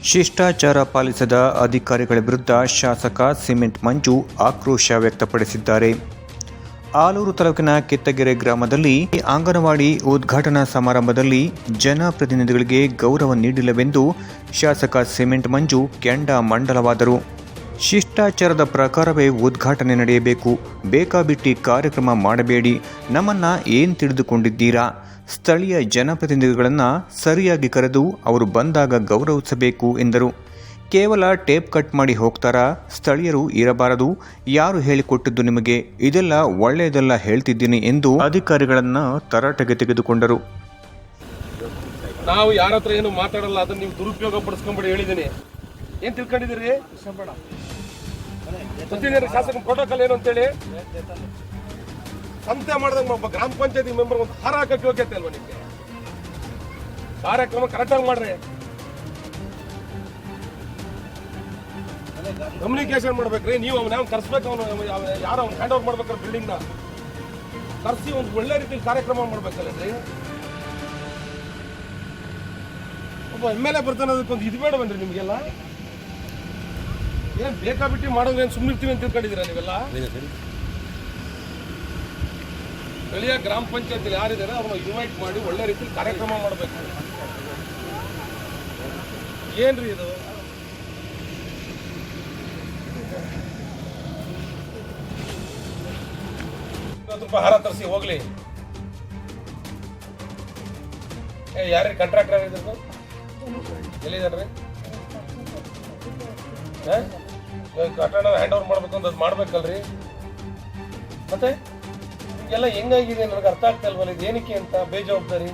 ಶಿಷ್ಟಾಚಾರ ಪಾಲಿಸದ ಅಧಿಕಾರಿಗಳ ವಿರುದ್ಧ ಶಾಸಕ ಸಿಮೆಂಟ್ ಮಂಜು ಆಕ್ರೋಶ ವ್ಯಕ್ತಪಡಿಸಿದ್ದಾರೆ. ಆಲೂರು ತಾಲೂಕಿನ ಕಿತ್ತಗೆರೆ ಗ್ರಾಮದಲ್ಲಿ ಅಂಗನವಾಡಿ ಉದ್ಘಾಟನಾ ಸಮಾರಂಭದಲ್ಲಿ ಜನಪ್ರತಿನಿಧಿಗಳಿಗೆ ಗೌರವ ನೀಡಿಲ್ಲವೆಂದು ಶಾಸಕ ಸಿಮೆಂಟ್ ಮಂಜು ಕೆಂಡಾಮಂಡಲವಾದರು. ಶಿಷ್ಟಾಚಾರದ ಪ್ರಕಾರವೇ ಉದ್ಘಾಟನೆ ನಡೆಯಬೇಕು, ಬೇಕಾಬಿಟ್ಟಿ ಕಾರ್ಯಕ್ರಮ ಮಾಡಬೇಡಿ, ನಮ್ಮನ್ನ ಏನು ತಿಳಿದುಕೊಂಡಿದ್ದೀರಾ? ಸ್ಥಳೀಯ ಜನಪ್ರತಿನಿಧಿಗಳನ್ನು ಸರಿಯಾಗಿ ಕರೆದು ಅವರು ಬಂದಾಗ ಗೌರವಿಸಬೇಕು ಎಂದರು. ಕೇವಲ ಟೇಪ್ ಕಟ್ ಮಾಡಿ ಹೋಗ್ತಾರಾ? ಸ್ಥಳೀಯರು ಇರಬಾರದು. ಯಾರು ಹೇಳಿಕೊಟ್ಟಿದ್ದು ನಿಮಗೆ? ಇದೆಲ್ಲ ಒಳ್ಳೆಯದೆಲ್ಲ ಹೇಳ್ತಿದ್ದೀನಿ ಎಂದು ಅಧಿಕಾರಿಗಳನ್ನು ತರಾಟೆಗೆ ತೆಗೆದುಕೊಂಡರು. ನಾವು ಯಾರ ಹತ್ರ ಏನು ಮಾತಾಡಲ್ಲ, ಅದನ್ನ ನೀವು ದುರುಪಯೋಗ ಪಡಿಸ್ಕೊಂಡ್ಬಿಡಿ. ಹೇಳಿದ್ದೀನಿ, ಏನ್ ತಿಳ್ಕೊಂಡಿದ್ದೀರಿ? ಶಾಸಕ ಪ್ರೋಟೋಕಾಲ್ ಏನು ಅಂತೇಳಿ ಸಂತೆ ಮಾಡಿದಾಗ ಒಬ್ಬ ಗ್ರಾಮ ಪಂಚಾಯತಿ ಮೆಂಬರ್ ಒಂದು ಹಾರ ಹಾಕಕ್ಕೆ ಯೋಗ್ಯತೆ ಅಲ್ವಾ ನಿಮ್ಗೆ? ಕಾರ್ಯಕ್ರಮ ಕರೆಕ್ಟಾಗಿ ಮಾಡ್ರಿ, ಕಮ್ಯುನಿಕೇಶನ್ ಮಾಡ್ಬೇಕ್ರಿ. ನೀವು ಅವನ ಕರ್ಸ್ಬೇಕು, ಅವನು ಯಾರೋ ಅವ್ನು ಹ್ಯಾಂಡ್ ಓವರ್ ಮಾಡ್ಬೇಕಾರೆ ಬಿಲ್ಡಿಂಗ್ ನ ಕರ್ಸಿ ಒಂದು ಒಳ್ಳೆ ರೀತಿಯಲ್ಲಿ ಕಾರ್ಯಕ್ರಮ ಮಾಡ್ಬೇಕಲ್ರಿ. ಒಬ್ಬ MLA ಬರ್ತಾನೆ, ಅದಕ್ಕೊಂದು ಇದು ಬೇಡ ಬನ್ರಿ ನಿಮ್ಗೆಲ್ಲ. ಏನ್ ಬೇಕಾಬಿಟ್ಟಿ ಮಾಡೋದು, ಏನ್ ಸುಮ್ಮನಿರ್ತೀವಿ ಅಂತ ತಿಳ್ಕೊಂಡಿದ್ದೀರಾ ನೀವೆಲ್ಲ? ಸ್ಥಳೀಯ ಗ್ರಾಮ ಪಂಚಾಯತ್ ಯಾರಿದ್ದಾರೆ ಅವ್ರನ್ನ ಇನ್ವೈಟ್ ಮಾಡಿ ಒಳ್ಳೆ ರೀತಿಯಲ್ಲಿ ಕಾರ್ಯಕ್ರಮ ಮಾಡಬೇಕು. ಏನ್ರಿ ಇದು? ₹20 ಹಾರ ತರಿಸಿ ಹೋಗ್ಲಿ. ಯಾರ್ರಿ ಕಾಂಟ್ರಾಕ್ಟರ್ ಇದ್ರು? ಎಲ್ಲಿದ್ದಾರ್ರಿ? ಕಟ್ಟಡ ಹ್ಯಾಂಡ್ ಓವರ್ ಮಾಡ್ಬೇಕು ಅಂತ ಅದು ಮಾಡ್ಬೇಕಲ್ರಿ. ಮತ್ತೆ ಎಲ್ಲ ಹೆಂಗಾಗಿದೆ ನನಗೆ ಅರ್ಥ ಆಗ್ತಾ ಇಲ್ವಲ್ಲ, ಇದು ಏನಕ್ಕೆ ಅಂತ ಬೇಜವಾಬ್ದಾರಿ.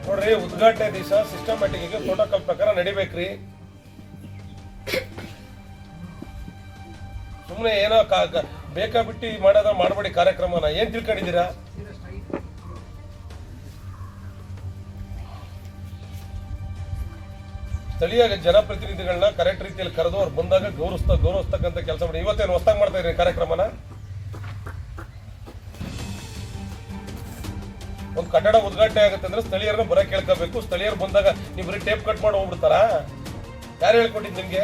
ನೋಡ್ರಿ, ಉದ್ಘಾಟನೆ ದಿವಸ ಸಿಸ್ಟಮ್ಯಾಟಿಕ್ ಪ್ರೋಟೋಕಾಲ್ ಪ್ರಕಾರ ನಡಿಬೇಕ್ರಿ. ಸುಮ್ಮನೆ ಏನೋ ಬೇಕಾಬಿಟ್ಟಿ ಮಾಡೋದ ಮಾಡಬೇಡಿ ಕಾರ್ಯಕ್ರಮನ. ಏನ್ ತಿಳ್ಕೊಂಡಿದ್ದೀರಾ? ಸ್ಥಳೀಯ ಜನಪ್ರತಿನಿಧಿಗಳನ್ನ ಕರೆಕ್ಟ್ ರೀತಿಯಲ್ಲಿ ಕರೆದು ಅವ್ರು ಬಂದಾಗ ಗೌರವಿಸ್ತಕ್ಕಂಥ ಕೆಲಸ ಮಾಡಿ. ಇವತ್ತೇನು ಹೊಸ್ತಾಗಿ ಮಾಡ್ತಾ ಇದ್ರಿ ಕಾರ್ಯಕ್ರಮನ? ಒಂದು ಕಟ್ಟಡ ಉದ್ಘಾಟನೆ ಆಗುತ್ತೆ ಅಂದ್ರೆ ಸ್ಥಳೀಯರನ್ನ ಬರ ಕೇಳ್ಕೋಬೇಕು. ಸ್ಥಳೀಯರು ಬಂದಾಗ ನೀವು ಬರೀ ಟೇಪ್ ಕಟ್ ಮಾಡಿ ಹೋಗ್ಬಿಡ್ತಾರಾ? ಯಾರು ಹೇಳ್ಕೊಟ್ಟಿದ್ದು ನಿಮ್ಗೆ?